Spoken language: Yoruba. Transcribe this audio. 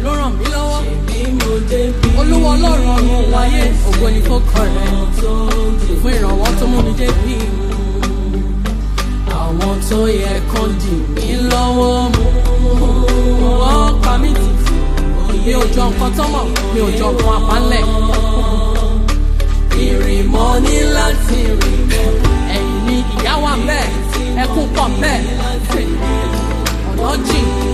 ló ràn mí lọ́wọ́. Olúwa Ọlọ́run ọ̀run wáyé ògo ni fọ́kàn rẹ̀ fún ìrànwọ́ tó mú mi débi. Àwọn tó yẹ kán dì mí lọ́wọ́ mú wọ́n pa mí tìtì. Mi ò jọ nǹkan tọ́mọ̀, mi ò jọ nǹkan àpánlẹ̀. Ìrìnmọ́ ní láti rìn mọ́. Ẹ̀yìn ni ìyá wà bẹ́ẹ̀, ẹkún pọ̀ bẹ́ẹ̀, ọ̀nà jìn.